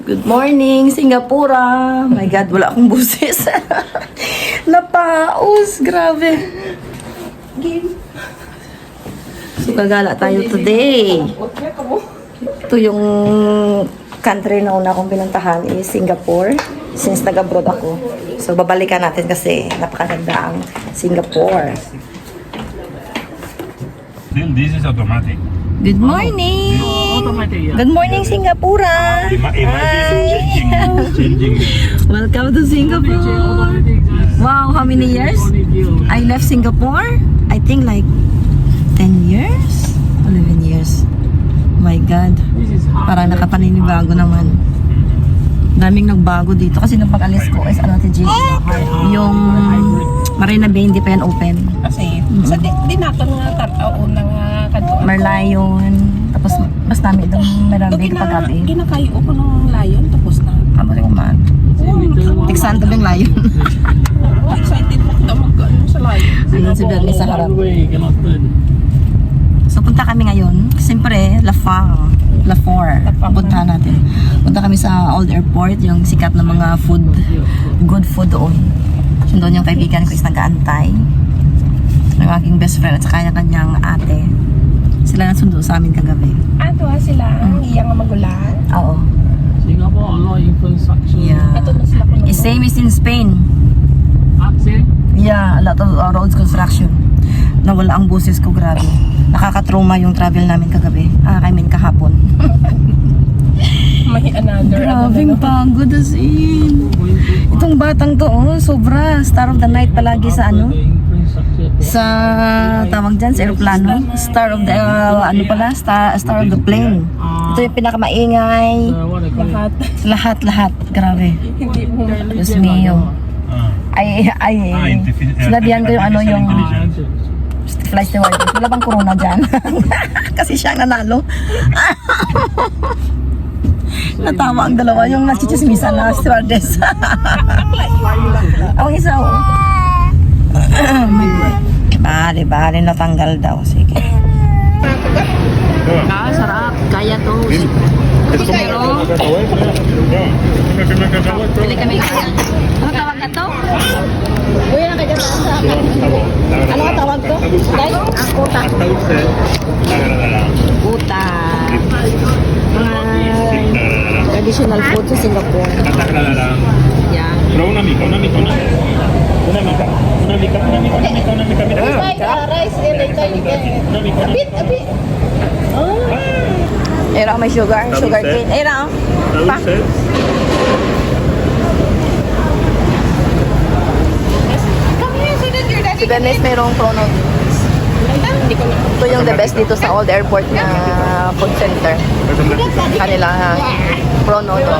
Good morning, Singapore. My God, wala akong buses. Napaos, grabe. So, gagala tayo today. Ito yung country na una kong pinuntahan is Singapore. Since nag-abroad ako. So, babalikan natin kasi napakaganda ang Singapore. Then this is automatic. Good morning! Automatic, yeah. Good morning, Singapore! It might be changing. Welcome to Singapore! Wow, how many years? I left Singapore, I think like 10 years? 11 years. My God. Parang nakapaninibago naman. Daming nagbago dito kasi nung pag-alis ko is ano, TG, yung Marina Bay hindi pa yan open. Kasi, sa dinaton nga tataon na nga kanto. Merlion, tapos mas dami itong Marina Bay kapag gabi. Ginakayo ko ng layon, tapos na. Amo rin kumaan. Tiksanto yung layon. Excited mo ka mag-ano sa layon. Ayun si Bernie sa harap. So punta kami ngayon, siyempre, Lafour. Punta natin. Punta kami sa Old Airport, yung sikat na mga food, good food doon. So doon yung kaibigan ko is nag-aantay. Yung aking best friend at saka yung kanyang ate. Sila nasundo sa amin kagabi. Ato sila, iyang magulan. Oo. Singapore, a lot of infrastructure. Yeah. Ato na sila kuno. Same is in Spain. Accent? Yeah, a lot of roads construction. Nawala ang buses ko, grabe. Nakakatrauma yung travel namin kagabi. I mean kahapon. May another. Grabing pagod as in. Itong batang to, oh, sobra. Star of the night palagi sa ano? Sa tawag dyan, sa aeroplano. Star of the, star of the plane. Ito yung pinakamaingay. Lahat. Lahat. Grabe. Hindi mo. Diyos mio. Sinabihan ko yung ano yung flight stewardess. Wala bang corona dyan? Kasi siya ang nanalo. Natawa ang dalawa. Yung nachichismisan na stewardess. Ang isa, oh. Bali, natanggal daw. Sige. Sarap. Kaya to. Pero, pili kami kaya. Ano tawag na to? Uy, nakaganda sa akin. Ano ang tawag to? Kuta. Kuta. Mga traditional food sa Singapore. Yeah. Una mica. Era may sugar cane. Era, oh. Pa. Si Bernice mayroong prono. Ito yung the best dito sa Old Airport na food center. Kanila prono to.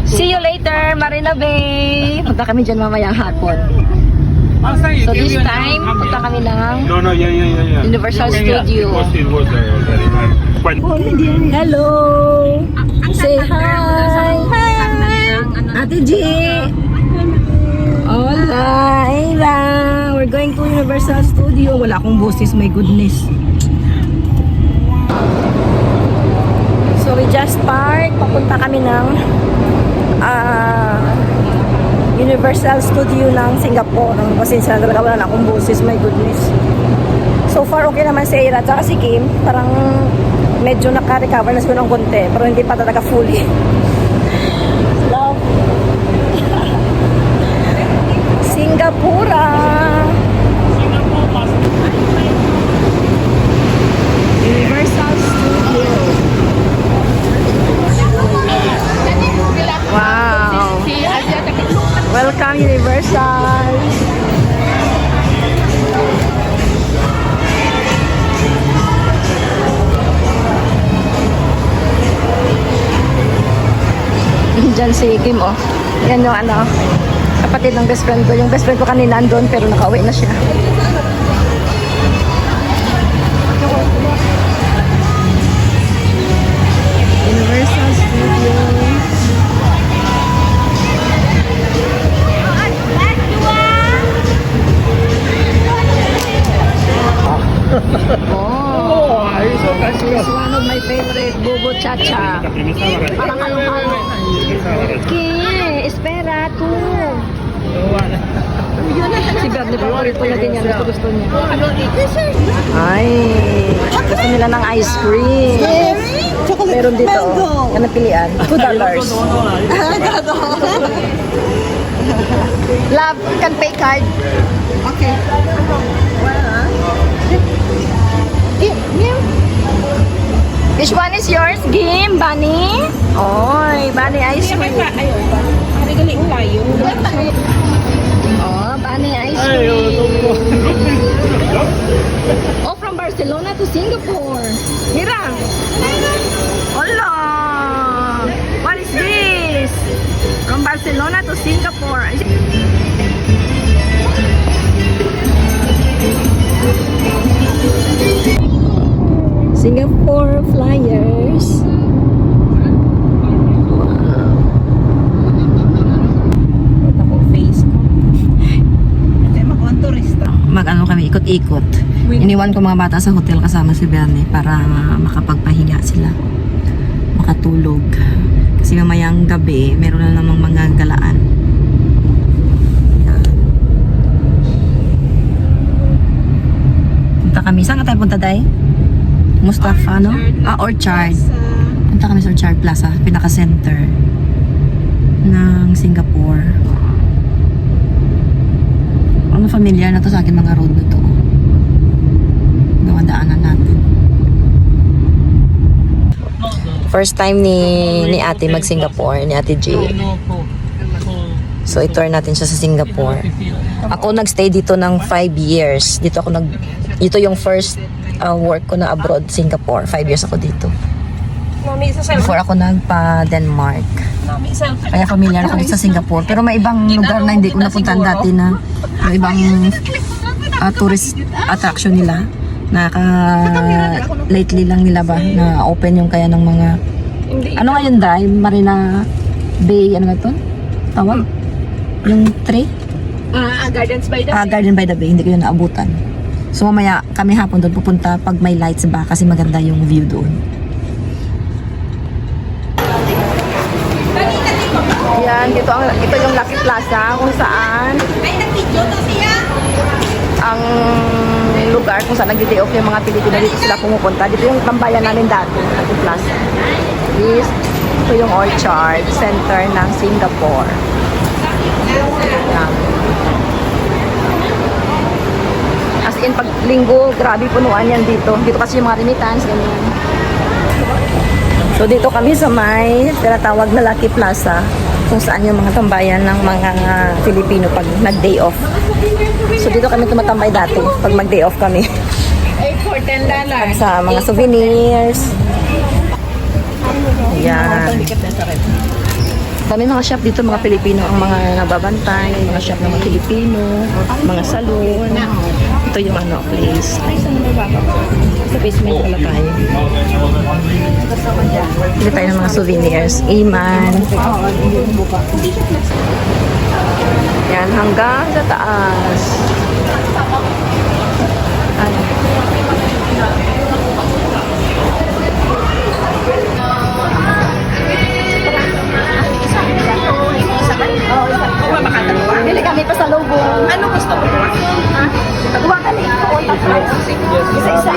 See you later, Marina Bay. Punta kami dyan mamayang hapon. So this time, punta kami ng Yeah. Universal Studio. It was quite. Hello! Say hi! Ate G! Hola! Ayla! We're going to Universal Studio. Wala akong boses, my goodness. So we just parked. Papunta kami ng Universal Studio ng Singapore. Ang pasensya na talaga, wala na akong boses, my goodness. So far, okay naman si Ira at si Kim. Parang medyo naka-recover na sila ng konti. Pero hindi pa talaga fully. Love. Singapore. Universal Studio. Wow. Welcome, Universal. Diyan si Kim, oh. Yan yung ano, kapatid ng best friend ko. Yung best friend ko kanina andun, pero nakauwi na siya. Universal Studios. Oh, this is one of my favorite, Bubo Chacha. Parang halo-halo. Okay, espera tu. Si Bradley, paborito niya din yan. Gusto niya. Ay, gusto nila ng ice cream. Meron dito. Yan ang pilian. $2. Love, can pay card. Okay. Which one is yours? Game, Bunny? Oy, Bunny ice cream. Ayun ba? Hari galing layo. Oh, Bunny ice cream. Oh, from Barcelona to Singapore. Mira. Hola. What is this? From Barcelona to Singapore. Singapore Flyers. Wow. Ito ko face ko. Mag-ano kami, ikot-ikot. Iniwan ko mga bata sa hotel kasama si Bernie para makapagpahinga sila. Makatulog. Kasi mamayang gabi, meron na namang mga galaan. Yan. Punta kami. Saan ka tayo punta, Day? Mustafa, no? Orchard. Punta kami sa Orchard Plaza, pinaka-center ng Singapore. Ano familiar na to sa akin mga road na to. Gawadaanan natin. First time ni ate mag-Singapore, ni ate J. So, i-tour natin siya sa Singapore. Ako nag-stay dito ng 5 years. Ito yung first work ko na abroad, Singapore. 5 years ako dito. Before ako nagpa-Denmark. Kaya familiar ako dito sa Singapore. Pero may ibang lugar na hindi ko napuntahan dati na may ibang tourist attraction nila. Lately lang nila ba na open yung kaya ng mga ano nga yun, Day? Marina Bay, ano nga ito? Tawag? Yung tree? Gardens by the Garden by the Bay, hindi ko yun naabutan. So mamaya kami hapon doon pupunta pag may lights ba kasi maganda yung view doon. Yan, ito yung Lucky Plaza kung saan ang lugar kung saan nag-day off yung mga Pilipino dito sila pumupunta. Dito yung tambayan namin dati, Lucky Plaza. Ito yung Orchard Center ng Singapore. Yan. As in, pag linggo, grabe punuan yan dito. Dito kasi yung mga remittance, ganyan. So, dito kami sa may tinatawag na Lucky Plaza, kung saan yung mga tambayan ng mga Filipino pag nag-day off. So, dito kami tumatambay dati pag mag-day off kami. for $10. Sa mga souvenirs. Ayan. Kami mga shop dito, mga Pilipino ang mga nagbabantay, mga shop ng mga Pilipino, mga salon. Ito yung ano, place. Ay, saan na ba? Sa basement pala tayo. Dito tayo ng mga souvenirs. Iman. Yan, hanggang sa taas. Ano? Bili kami pa sa lubong. Ano gusto mo? Nagawa kami. Isa-isa.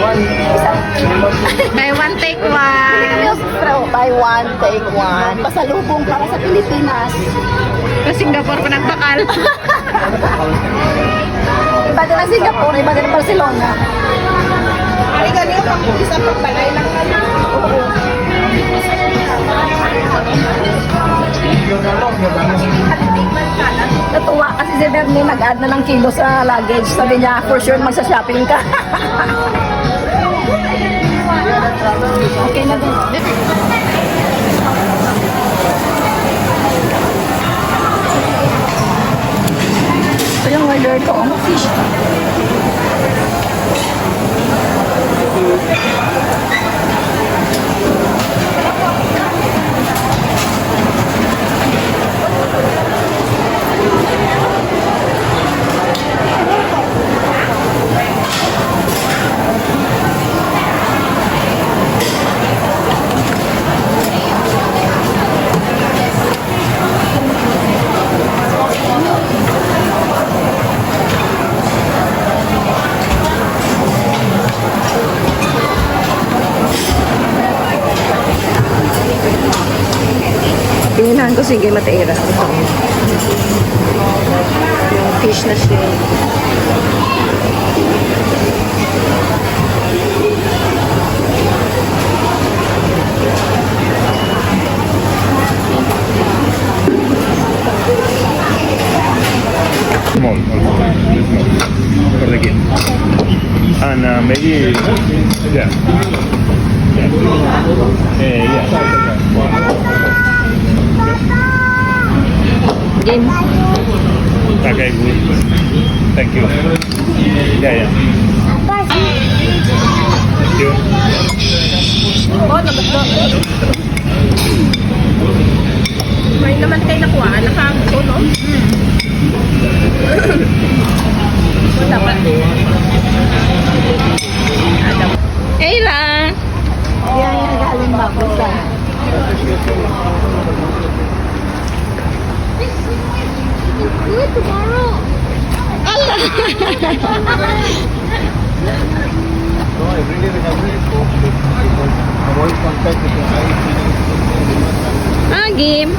Buy one, take one. Buy one, take one. Pasalubong para sa Pilipinas. Sa Singapore pa nagbakal. Iba din ang Singapore, iba din ang Barcelona. Ay, ganyan pang isang pagbalay lang naman. Natuwa kasi si Bernie nag-add na ng kilo sa luggage. Sabi niya, for sure magsa-shopping ka. Okay na din. order ko ang fish. Tingnan ko, sige, mateira. Ito. Yung fish na shrimp. Small. This small. For the kid. And maybe, yeah. Yeah. Game. Okay, good. Thank you. Yeah. Thank you. Oh, nabasok. May naman kayo nakuha. Nakagusto, no? So, dapat. Ayla! Yan, galing ba ko sa... Ah, game.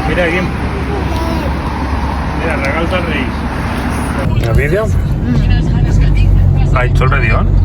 Mira, Kim. Mira, regalta al rey. ¿El vídeo? Ah, it's already on?